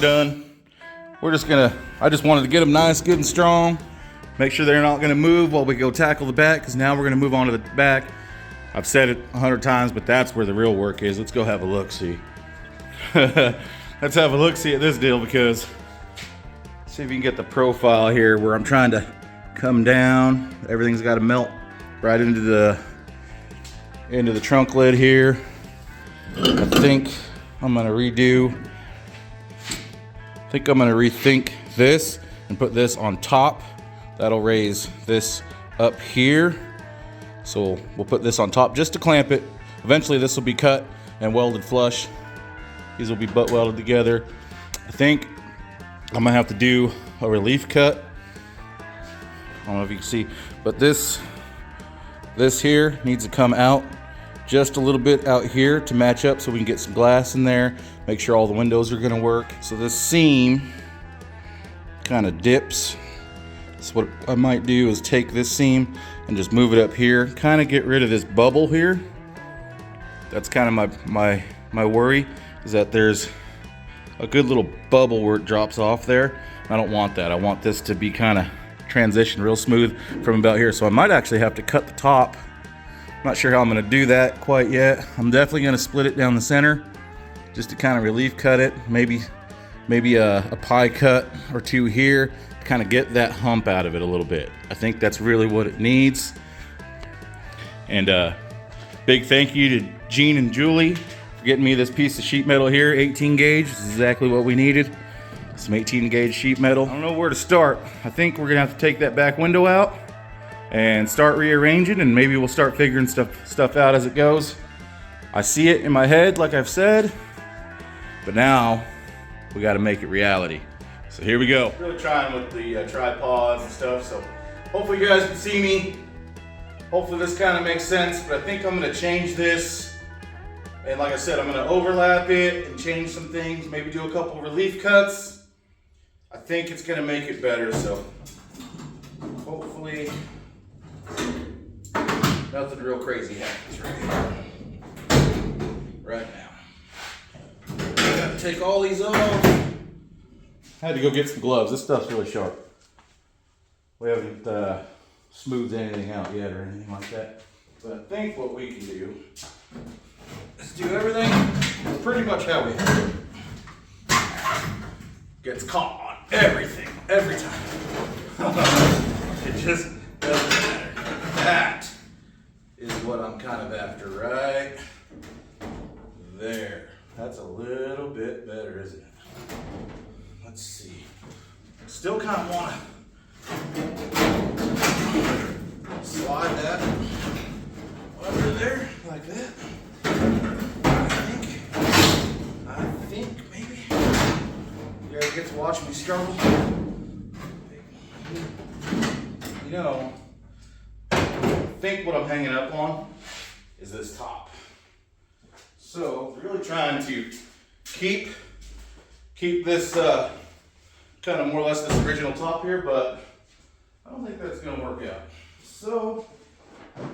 Done. We're just gonna, I just wanted to get them nice, good and strong. Make sure they're not gonna move while we go tackle the back, because now we're gonna move on to the back. I've said it 100 times, but that's where the real work is. Let's go have a look-see. Let's have a look-see at this deal, because see if you can get the profile here where I'm trying to come down. Everything's got to melt right into the trunk lid here. I think I'm gonna rethink this and put this on top. That'll raise this up here. So we'll put this on top just to clamp it. Eventually this will be cut and welded flush. These will be butt welded together. I think I'm gonna have to do a relief cut. I don't know if you can see, but this here needs to come out just a little bit out here to match up so we can get some glass in there, make sure all the windows are gonna work. So this seam kind of dips. So what I might do is take this seam and just move it up here, kind of get rid of this bubble here. That's kind of my worry, is that there's a good little bubble where it drops off there. I don't want that. I want this to be kind of transition real smooth from about here. So I might actually have to cut the top. I'm not sure how I'm gonna do that quite yet. I'm definitely gonna split it down the center just to kind of relief cut it. Maybe a pie cut or two here to kind of get that hump out of it a little bit. I think that's really what it needs. And big thank you to Gene and Julie for getting me this piece of sheet metal here, 18 gauge. This is exactly what we needed. Some 18 gauge sheet metal. I don't know where to start. I think we're gonna have to take that back window out and start rearranging, and maybe we'll start figuring stuff out as it goes. I see it in my head, like I've said, but now we got to make it reality. So here we go. Really trying with the tripods and stuff, so hopefully you guys can see me. Hopefully this kind of makes sense, but I think I'm gonna change this. And like I said, I'm gonna overlap it and change some things, maybe do a couple relief cuts. I think it's gonna make it better, so hopefully nothing real crazy happens right now. I gotta take all these off. I had to go get some gloves. This stuff's really sharp. We haven't smoothed anything out yet or anything like that. But I think what we can do is do everything pretty much how we have it. Gets caught on everything, every time. It just doesn't matter. That is what I'm kind of after right there. That's a little bit better, isn't it? Let's see. Still kind of want to slide that under there like that. I think maybe you guys get to watch me struggle. You know, I think what I'm hanging up on is this top. So really trying to keep this kind of more or less this original top here, but I don't think that's gonna work out. So let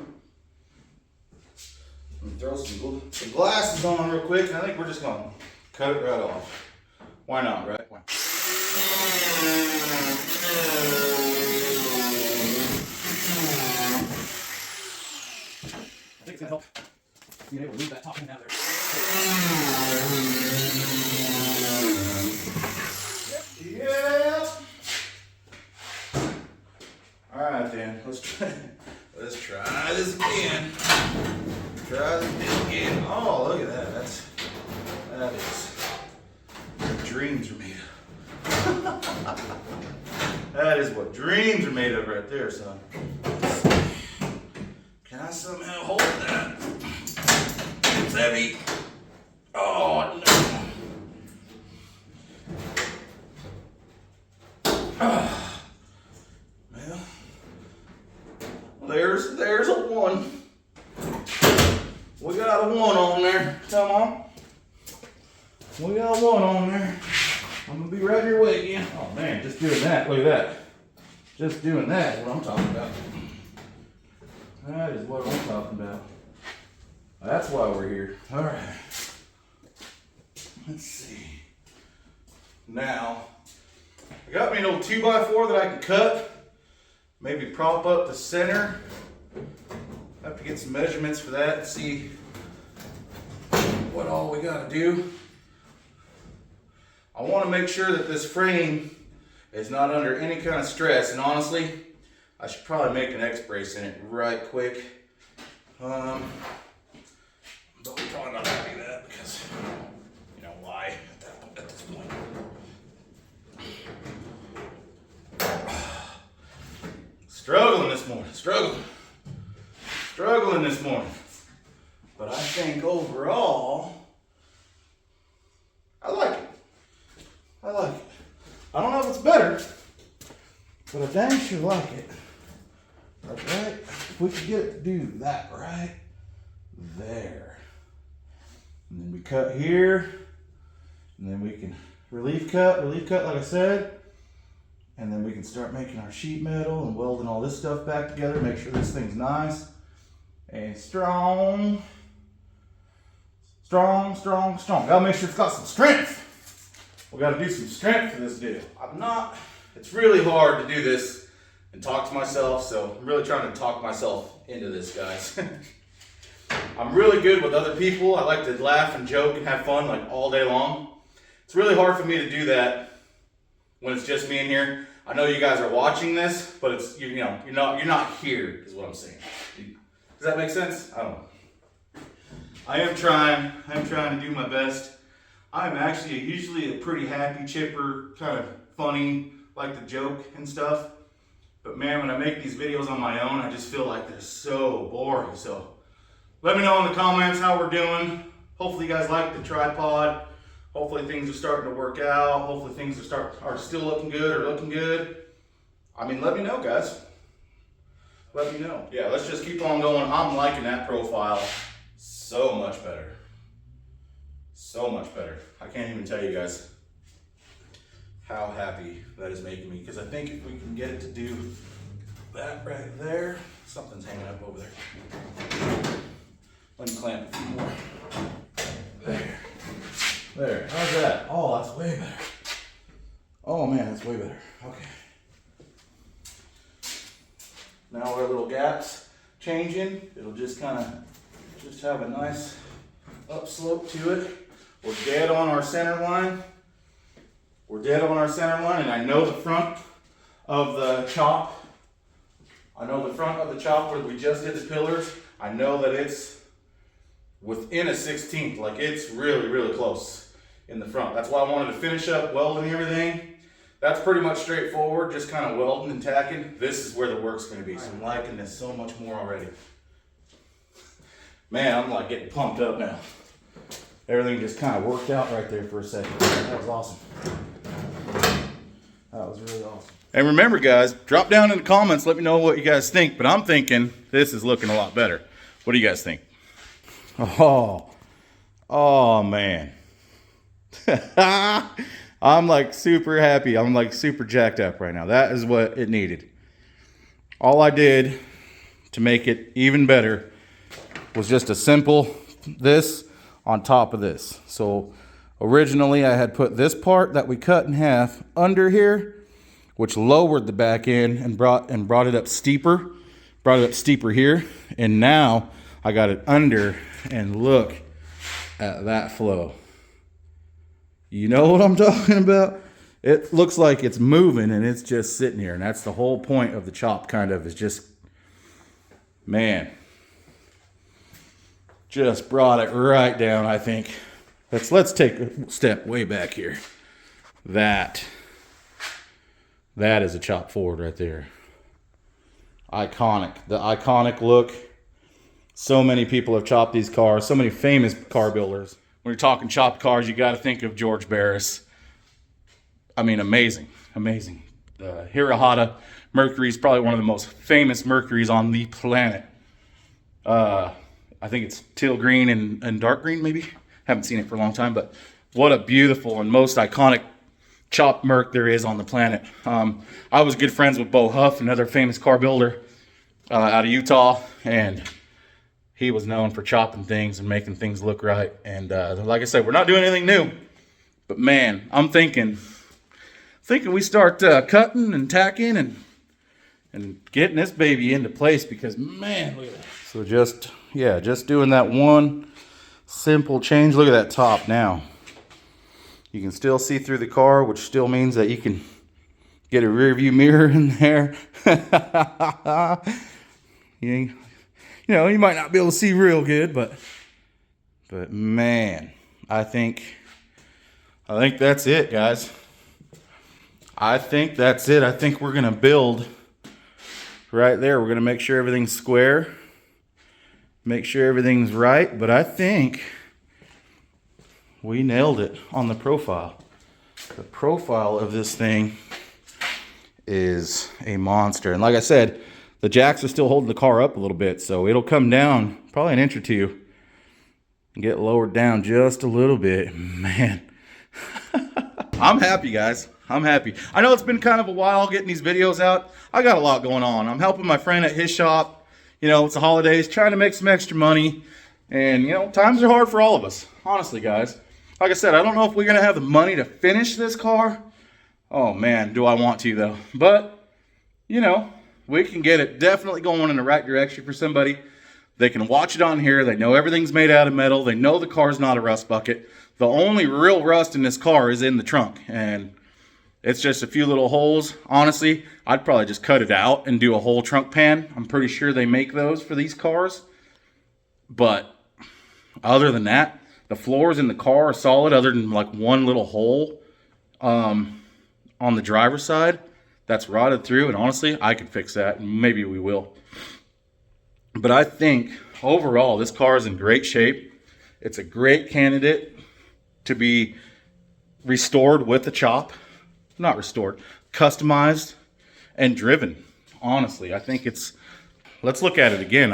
me throw some glasses on real quick, and I think we're just gonna cut it right off. Why not, right? Why? I think it's gonna help being able to move that top end out there. Yep. All right, then. Let's try this again. Try this again. Oh, look at that. That is what dreams are made of. That is what dreams are made of right there, son. Can I somehow hold that? It's heavy. Oh, no. Well, there's a 1. We got a 1 on there. Come on. We got a 1 on there. I'm gonna be right your way again. Oh man, just doing that. Look at that. Just doing that is what I'm talking about. That is what I'm talking about. That's why we're here. All right. Let's see. Now, I got me an old 2x4 that I can cut. Maybe prop up the center. I have to get some measurements for that and see what all we gotta do. I want to make sure that this frame is not under any kind of stress, and honestly, I should probably make an X-brace in it right quick. But we're probably not going to do that because, you know, why at this point. Struggling this morning, struggling this morning. But I think overall, I like it. I like it. I don't know if it's better, but I dang sure like it. Right? If we could get it to do that right there. And then we cut here. And then we can relief cut like I said. And then we can start making our sheet metal and welding all this stuff back together. Make sure this thing's nice and strong. Strong. Gotta make sure it's got some strength. We got to do some strength for this deal. It's really hard to do this and talk to myself, so I'm really trying to talk myself into this, guys. I'm really good with other people. I like to laugh and joke and have fun like all day long. It's really hard for me to do that when it's just me in here. I know you guys are watching this, but it's you're not here is what I'm saying. Does that make sense? I don't know. I am trying to do my best. I'm actually usually a pretty happy, chipper, kind of funny, like to joke and stuff. But man, when I make these videos on my own, I just feel like they're so boring. So let me know in the comments how we're doing. Hopefully you guys like the tripod. Hopefully things are starting to work out. Hopefully things are still looking good. I mean, let me know, guys. Let me know. Yeah, let's just keep on going. I'm liking that profile so much better. So much better. I can't even tell you guys how happy that is making me, because I think if we can get it to do that right there, something's hanging up over there. Let me clamp a few more. There. How's that? Oh, that's way better. Oh man, that's way better. Okay. Now our little gaps changing. It'll just kind of have a nice upslope to it. We're dead on our center line. And I know the front of the chop. Where we just did the pillars. I know that it's within a 1/16, like it's really, really close in the front. That's why I wanted to finish up welding everything. That's pretty much straightforward, just kind of welding and tacking. This is where the work's gonna be. So I'm liking this so much more already. Man, I'm like getting pumped up now. Everything just kind of worked out right there for a second. That was awesome. That was really awesome. And remember, guys, drop down in the comments. Let me know what you guys think. But I'm thinking this is looking a lot better. What do you guys think? Oh man. I'm like super happy. I'm like super jacked up right now. That is what it needed. All I did to make it even better was just a simple this on top of this. So originally I had put this part that we cut in half under here, which lowered the back end and brought it up steeper. Brought it up steeper here. And now I got it under, and look at that flow. You know what I'm talking about? It looks like it's moving and it's just sitting here. And that's the whole point of the chop, kind of, is just, man, just brought it right down, I think. Let's take a step way back here. That That is a chop Ford right there. Iconic. The iconic look. So many people have chopped these cars. So many famous car builders. When you're talking chopped cars, you got to think of George Barris. I mean, amazing. Amazing. The Hirahata Mercury is probably one of the most famous Mercuries on the planet. I think it's teal green and dark green, maybe. Haven't seen it for a long time, but what a beautiful and most iconic chopped Merc there is on the planet. I was good friends with Bo Huff, another famous car builder out of Utah, and he was known for chopping things and making things look right. And like I said, we're not doing anything new, but man, I'm thinking we start cutting and tacking and getting this baby into place, because man, look at that. So just doing that one simple change. Look at that top now. You can still see through the car, which still means that you can get a rear view mirror in there. You know, you might not be able to see real good, but man, I think that's it, guys. I think that's it. I think we're gonna build right there. We're gonna make sure everything's square, make sure everything's right, but I think we nailed it on the profile. The profile of this thing is a monster. And like I said, the jacks are still holding the car up a little bit, so it'll come down probably an inch or two and get lowered down just a little bit. Man, I'm happy, guys. I'm happy. I know it's been kind of a while getting these videos out. I got a lot going on. I'm helping my friend at his shop. You know, it's the holidays, trying to make some extra money. And, you know, times are hard for all of us. Honestly, guys. Like I said, I don't know if we're going to have the money to finish this car. Oh, man, do I want to, though. But, you know, we can get it definitely going in the right direction for somebody. They can watch it on here. They know everything's made out of metal. They know the car's not a rust bucket. The only real rust in this car is in the trunk. And it's just a few little holes. Honestly, I'd probably just cut it out and do a whole trunk pan. I'm pretty sure they make those for these cars. But other than that, the floors in the car are solid, other than like one little hole on the driver's side that's rotted through. And honestly, I could fix that, and maybe we will. But I think overall, this car is in great shape. It's a great candidate to be restored with the chop. Not restored, customized and driven. Honestly, I think it's, let's look at it again.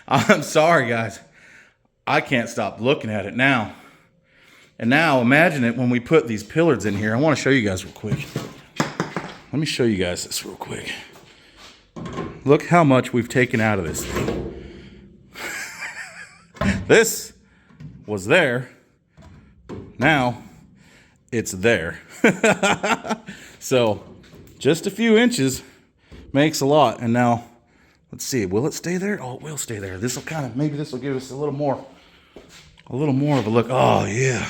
I'm sorry, guys. I can't stop looking at it now. And now imagine it when we put these pillars in here. I want to show you guys real quick. Let me show you guys this real quick. Look how much we've taken out of this thing. This was there. Now it's there. So just a few inches makes a lot. And now let's see, will it stay there? Oh, it will stay there. This will kind of, maybe this will give us a little more of a look. Oh yeah.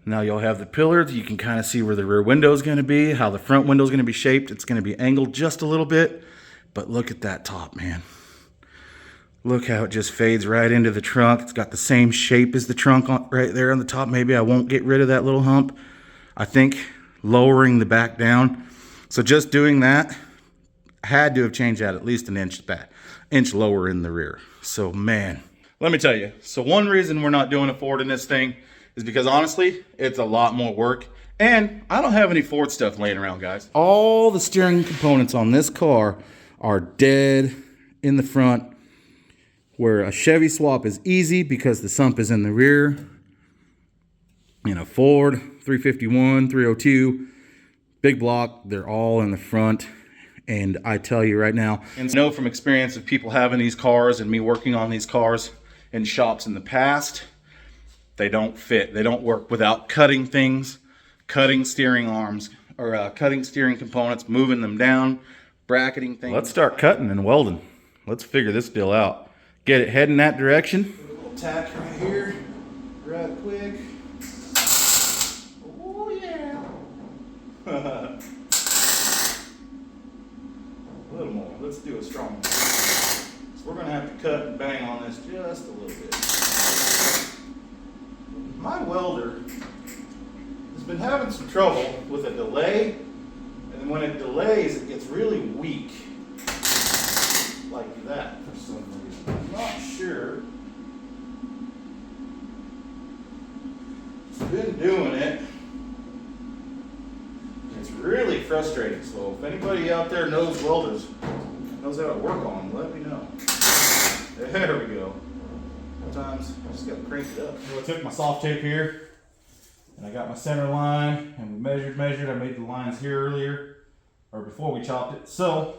Now you'll have the pillars. You can kind of see where the rear window is going to be, how the front window is going to be shaped. It's going to be angled just a little bit, but look at that top, man. Look how it just fades right into the trunk. It's got the same shape as the trunk right there on the top. Maybe I won't get rid of that little hump. I think lowering the back down. So just doing that, had to have changed that at least an inch lower in the rear. So man, let me tell you. So one reason we're not doing a Ford in this thing is because honestly, it's a lot more work. And I don't have any Ford stuff laying around, guys. All the steering components on this car are dead in the front, where a Chevy swap is easy because the sump is in the rear. In a Ford 351, 302, big block, they're all in the front. And I tell you right now, and I know from experience of people having these cars and me working on these cars in shops in the past, they don't fit. They don't work without cutting things, cutting steering arms, or cutting steering components, moving them down, bracketing things. Let's start cutting and welding. Let's figure this deal out. Get it heading that direction. Put a little tack right here, right quick. Oh yeah. A little more. Let's do a strong one. So we're gonna have to cut and bang on this just a little bit. My welder has been having some trouble with a delay And when it delays, it gets really weak. Like that for some reason. I'm not sure. It's been doing it. It's really frustrating. So if anybody out there knows welders, knows how to work on them, let me know. There we go. Sometimes I just got to crank it up. So I took my soft tape here, and I got my center line, and we measured. I made the lines here earlier, or before we chopped it. So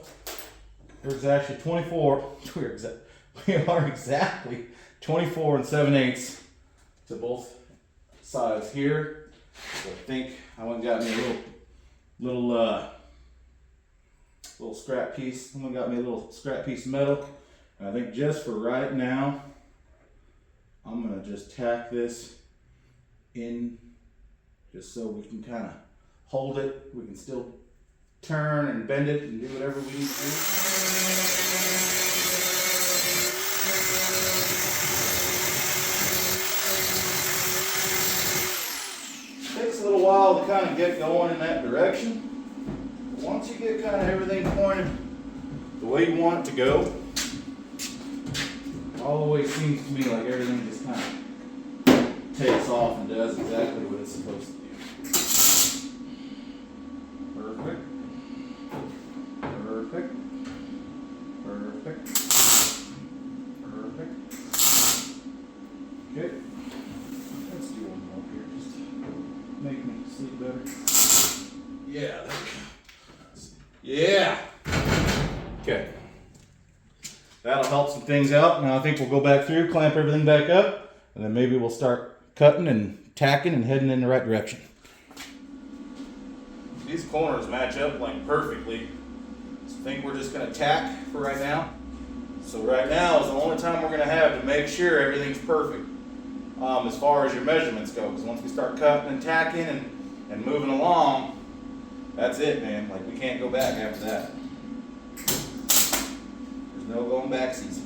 there's actually 24. We are exactly 24 7/8 to both sides here. So I think I went and got me a little scrap piece. Someone got me a little scrap piece of metal. And I think just for right now, I'm gonna just tack this in just so we can kind of hold it. We can still turn and bend it and do whatever we need to do. Takes a little while to kind of get going in that direction. But once you get kind of everything pointed the way you want it to go, always seems to me like everything just kind of takes off and does exactly what it's supposed to do. Perfect. Perfect. Perfect. Perfect. Okay. Let's do one more here. Just make me sleep better. Yeah. Yeah. Okay. That'll help some things out. Now I think we'll go back through, clamp everything back up, and then maybe we'll start cutting and tacking and heading in the right direction. These corners match up like perfectly. So I think we're just gonna tack for right now. So right now is the only time we're gonna have to make sure everything's perfect as far as your measurements go. Because once we start cutting and tacking and moving along, that's it, man. Like we can't go back after that. No going backsies.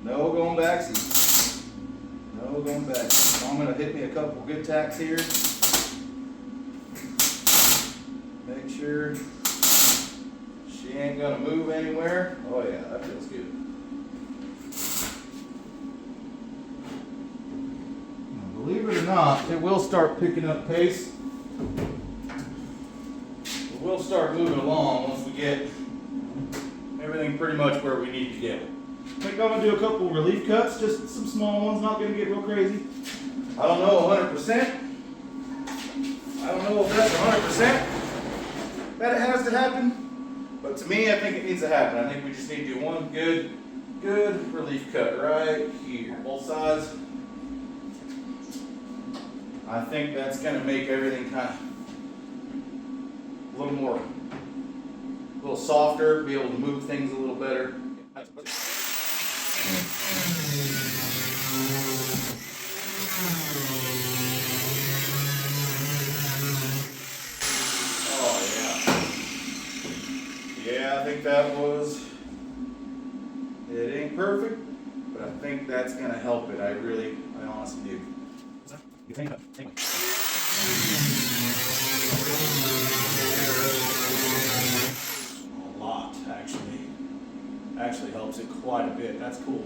No going backsies. No going back. So I'm going to hit me a couple good tacks here. Make sure she ain't going to move anywhere. Oh yeah, that feels good. Now, believe it or not, it will start picking up pace. We'll start moving along once we get everything pretty much where we need to get it. I think I'm going to do a couple relief cuts, just some small ones, not going to get real crazy. I don't know 100%. I don't know if that's 100% that it has to happen, but to me I think it needs to happen. I think we just need to do one good relief cut right here, both sides. I think that's going to make everything kind of a little softer, be able to move things a little better. Oh yeah. Yeah, I think that was, it ain't perfect, but I think that's gonna help it. I honestly do. A lot, actually helps it quite a bit. That's cool.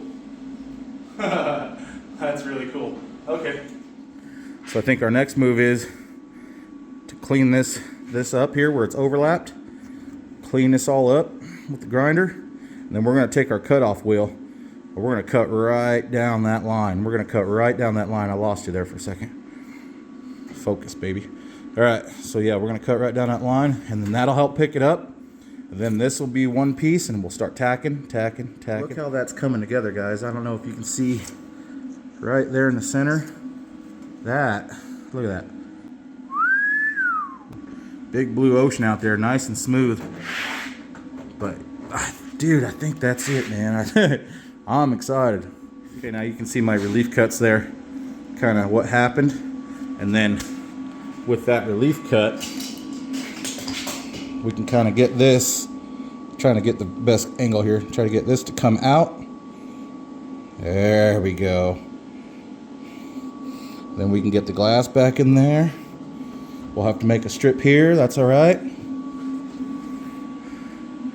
That's really cool. Okay. So I think our next move is to clean this up here where it's overlapped. Clean this all up with the grinder, and then we're going to take our cutoff wheel, and we're going to cut right down that line. We're going to cut right down that line. I lost you there for a second. Focus, baby. All right, so yeah, we're gonna cut right down that line, and then that'll help pick it up. And then this will be one piece, and we'll start tacking. Look how that's coming together, guys. I don't know if you can see right there in the center. Look at that. Big blue ocean out there, nice and smooth. But, dude, I think that's it, man. I'm excited. Okay, now you can see my relief cuts there, kind of what happened. And then with that relief cut, we can kind of get this, trying to get the best angle here, try to get this to come out. There we go. Then we can get the glass back in there. We'll have to make a strip here, that's all right.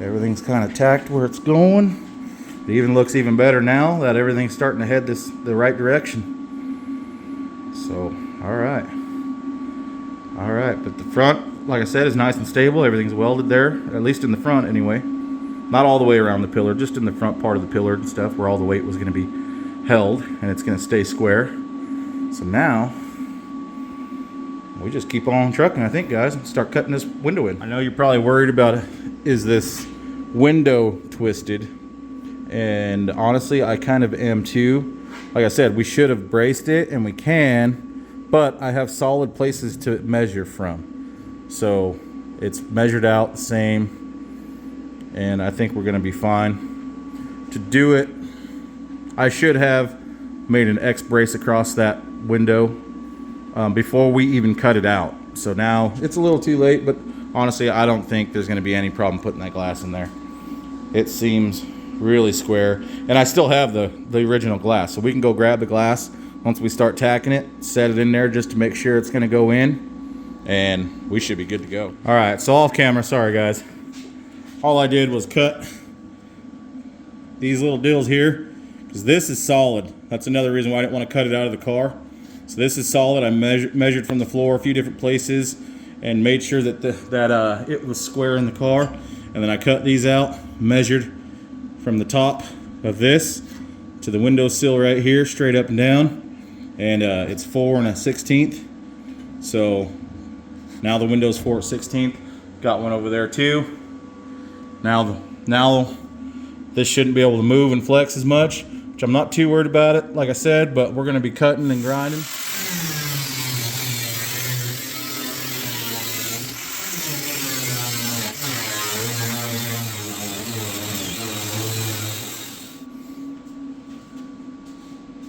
Everything's kind of tacked where it's going. It even looks even better now that everything's starting to head the right direction. So, all right. All right, but the front, like I said, is nice and stable. Everything's welded there, at least in the front anyway. Not all the way around the pillar, just in the front part of the pillar and stuff where all the weight was going to be held, and it's going to stay square. So now we just keep on trucking, I think, guys, and start cutting this window in. I know you're probably worried about, is this window twisted? And honestly, I kind of am too. Like I said, we should have braced it, and we can, but I have solid places to measure from. So it's measured out the same, and I think we're gonna be fine. To do it, I should have made an X brace across that window before we even cut it out. So now it's a little too late, but honestly, I don't think there's gonna be any problem putting that glass in there. It seems really square, and I still have the original glass, so we can go grab the glass once we start tacking it, set it in there just to make sure it's gonna go in, and we should be good to go. All right, so off camera, sorry guys. All I did was cut these little deals here, because this is solid. That's another reason why I didn't want to cut it out of the car. So this is solid. I measured from the floor a few different places and made sure that it was square in the car. And then I cut these out, measured from the top of this to the windowsill right here, straight up and down. And it's 4 1/16. So now the window's 4 1/16. Got one over there too. Now this shouldn't be able to move and flex as much, which I'm not too worried about it, like I said, but we're gonna be cutting and grinding.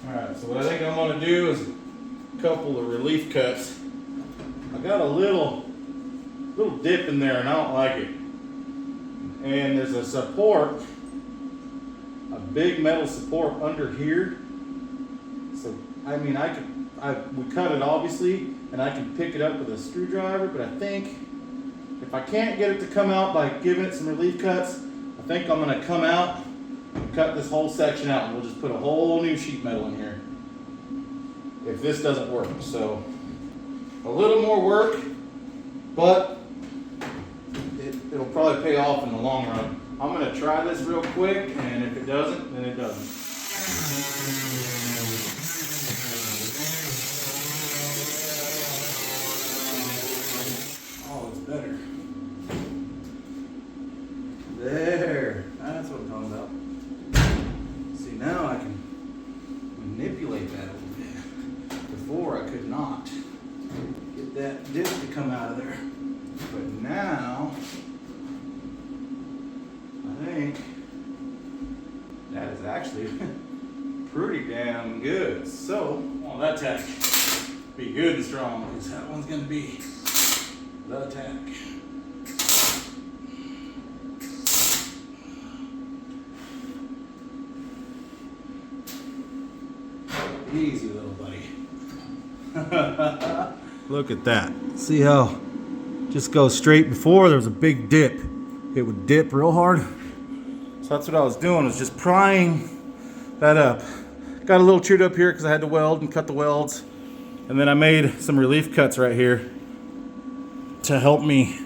All right, so what I think I'm gonna do is a couple of relief cuts. I got a little dip in there and I don't like it. And there's a support, a big metal support under here. So, I mean, we cut it obviously, and I can pick it up with a screwdriver, but I think if I can't get it to come out by giving it some relief cuts, I think I'm gonna come out and cut this whole section out, and we'll just put a whole new sheet metal in here if this doesn't work. So, a little more work, but it'll probably pay off in the long run. I'm gonna try this real quick, and if it doesn't, then it doesn't. Oh, it's better. There, that's what I'm talking about. See, now I can manipulate that a little bit. Before I could not get that disc to come out of there. But now, I think that is actually pretty damn good. So, well, that tack be good and strong, because that one's gonna be the tack. Easy, little buddy. Look at that. See how just goes straight? Before there was a big dip. It would dip real hard. So that's what I was doing, was just prying that up. Got a little chewed up here because I had to weld and cut the welds. And then I made some relief cuts right here to help me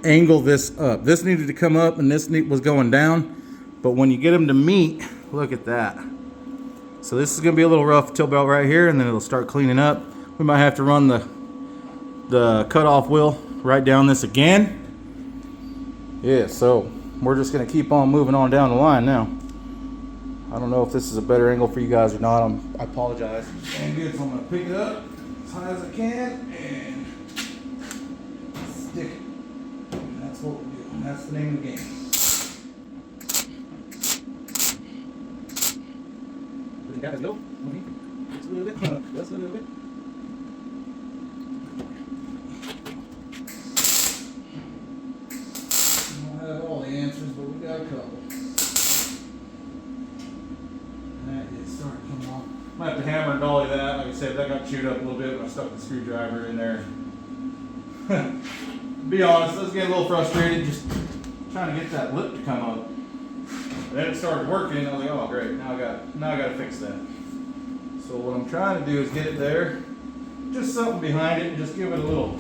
angle this up. This needed to come up and this was going down. But when you get them to meet, look at that. So this is gonna be a little rough tilt belt right here, and then it'll start cleaning up. We might have to run the cutoff wheel right down this again. Yeah, so we're just gonna keep on moving on down the line now. I don't know if this is a better angle for you guys or not. I apologize. And good, so I'm gonna pick it up as high as I can and stick it. And that's what we do. And that's the name of the game. Guys, go. Just a little bit. Just a little bit. We don't have all the answers, but we got a couple. That is starting to come off. Might have to hammer and dolly that. Like I said, that got chewed up a little bit when I stuck the screwdriver in there. To be honest, I was getting a little frustrated just trying to get that lip to come up. And then it started working. I was like, oh great, now I got to fix that. So what I'm trying to do is get it there, just something behind it, and just give it a little.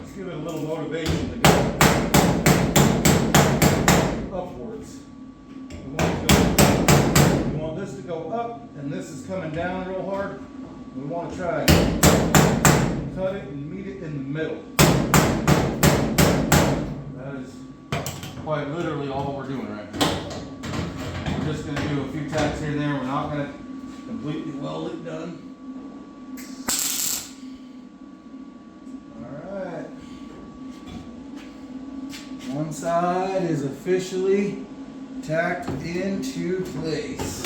Just give it a little motivation to go upwards. We want this to go up, and this is coming down real hard. We want to try and cut it and meet it in the middle. That is quite literally all we're doing right now. We're just going to do a few tacks here and there. We're not going to completely weld it done. Alright. One side is officially tacked into place.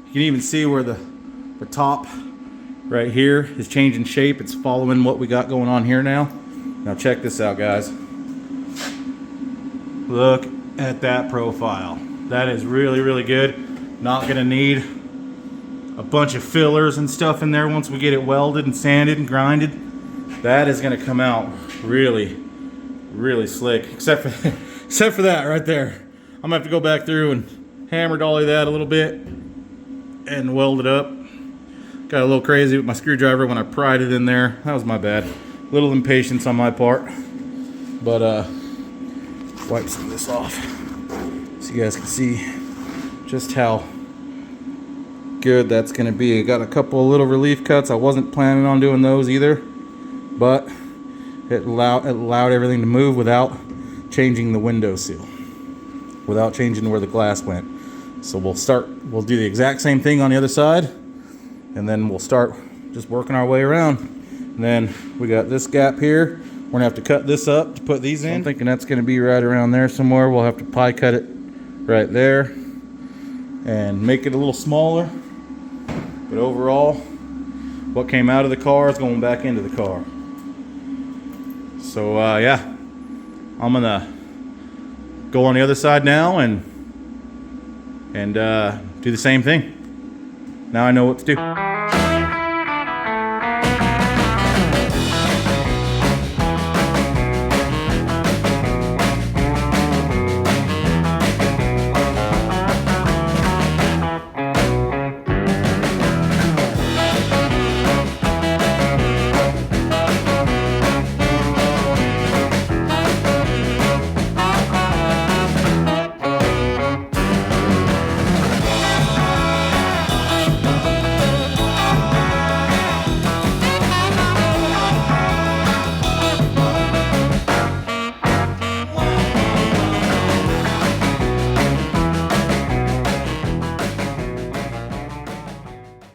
You can even see where the top right here is changing shape. It's following what we got going on here now. Now check this out, guys. Look at that profile. That is really, really good. Not gonna need a bunch of fillers and stuff in there once we get it welded and sanded and grinded. That is gonna come out really, really slick. Except for that right there. I'm gonna have to go back through and hammer dolly that a little bit and weld it up. Got a little crazy with my screwdriver when I pried it in there. That was my bad. Little impatience on my part. But wipe some of this off so you guys can see just how good that's gonna be. I got a couple of little relief cuts. I wasn't planning on doing those either, but it allowed everything to move without changing the window seal, without changing where the glass went. So we'll do the exact same thing on the other side, and then we'll start just working our way around. And then we got this gap here. We're gonna have to cut this up to put these in. I'm thinking that's gonna be right around there somewhere. We'll have to pie cut it right there and make it a little smaller. But overall, what came out of the car is going back into the car. So yeah, I'm gonna go on the other side now and do the same thing. Now I know what to do.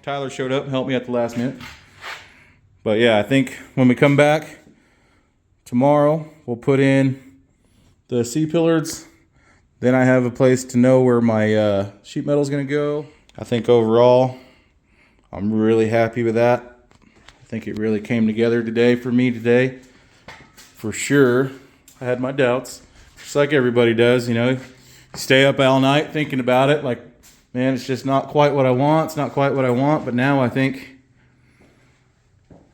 Tyler showed up and helped me at the last minute. But yeah, I think when we come back tomorrow, we'll put in the C-pillars. Then I have a place to know where my sheet metal is going to go. I think overall, I'm really happy with that. I think it really came together today for me today. For sure, I had my doubts, just like everybody does, you know. You stay up all night thinking about it, like, man, it's just not quite what I want. It's not quite what I want. But now I think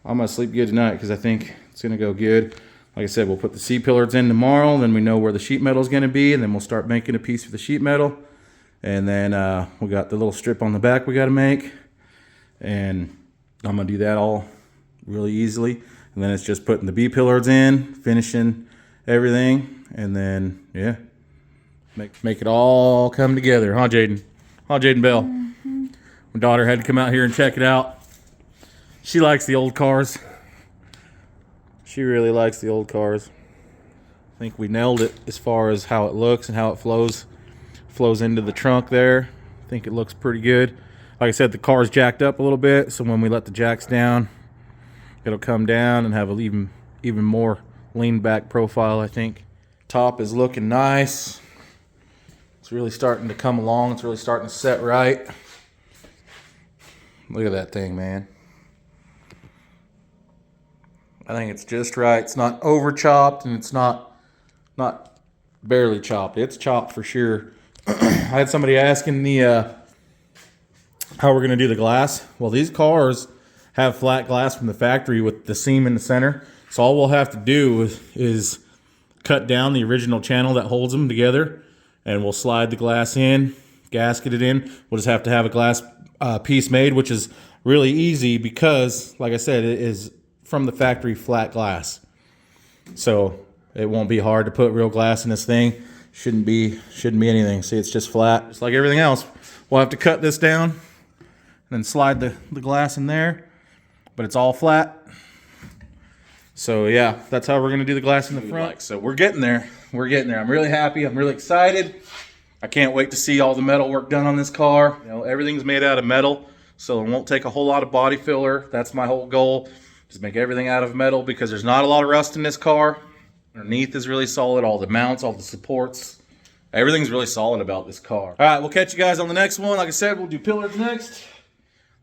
I'm going to sleep good tonight because I think it's going to go good. Like I said, we'll put the C-pillars in tomorrow. Then we know where the sheet metal is going to be. And then we'll start making a piece for the sheet metal. And then we got the little strip on the back we got to make. And I'm going to do that all really easily. And then it's just putting the B-pillars in, finishing everything. And then, yeah, make it all come together. Huh, Jaden? Huh, Jaden Bell? Mm-hmm. My daughter had to come out here and check it out. She likes the old cars. She really likes the old cars. I think we nailed it as far as how it looks and how it flows into the trunk there. I think it looks pretty good. Like I said, the car's jacked up a little bit, so when we let the jacks down, it'll come down and have an even more lean back profile, I think. Top is looking nice. It's really starting to come along. It's really starting to set right. Look at that thing, man. I think it's just right. It's not over chopped and it's not barely chopped. It's chopped for sure. I had somebody asking how we're gonna do the glass. Well, these cars have flat glass from the factory with the seam in the center. So all we'll have to do is cut down the original channel that holds them together, and we'll slide the glass in, gasket it in. We'll just have to have a glass piece made, which is really easy because, like I said, it is from the factory flat glass. So it won't be hard to put real glass in this thing. Shouldn't be anything. See, it's just flat, just like everything else. We'll have to cut this down and then slide the glass in there, but it's all flat. So yeah, that's how we're gonna do the glass in the front. So we're getting there. We're getting there. I'm really happy. I'm really excited. I can't wait to see all the metal work done on this car. You know, everything's made out of metal, so it won't take a whole lot of body filler. That's my whole goal. Just make everything out of metal because there's not a lot of rust in this car. Underneath is really solid. All the mounts, all the supports, everything's really solid about this car. All right, we'll catch you guys on the next one. Like I said, we'll do pillars next.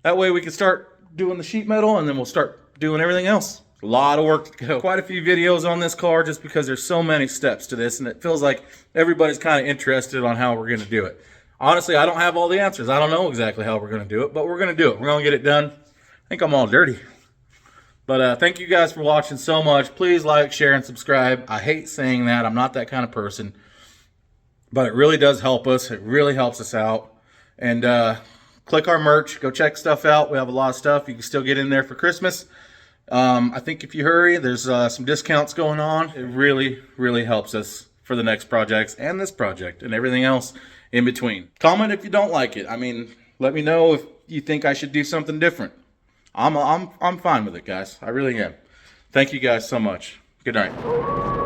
That way we can start doing the sheet metal, and then we'll start doing everything else. A lot of work to go. Quite a few videos on this car just because there's so many steps to this, and it feels like everybody's kind of interested on how we're going to do it. Honestly, I don't have all the answers. I don't know exactly how we're going to do it, but we're going to do it. We're going to get it done. I think I'm all dirty. But thank you guys for watching so much. Please like, share, and subscribe. I hate saying that. I'm not that kind of person. But it really does help us. It really helps us out. And click our merch. Go check stuff out. We have a lot of stuff. You can still get in there for Christmas. I think if you hurry, there's some discounts going on. It really, really helps us for the next projects and this project and everything else in between. Comment if you don't like it. I mean, let me know if you think I should do something different. I'm fine with it, guys. I really am. Thank you guys so much. Good night.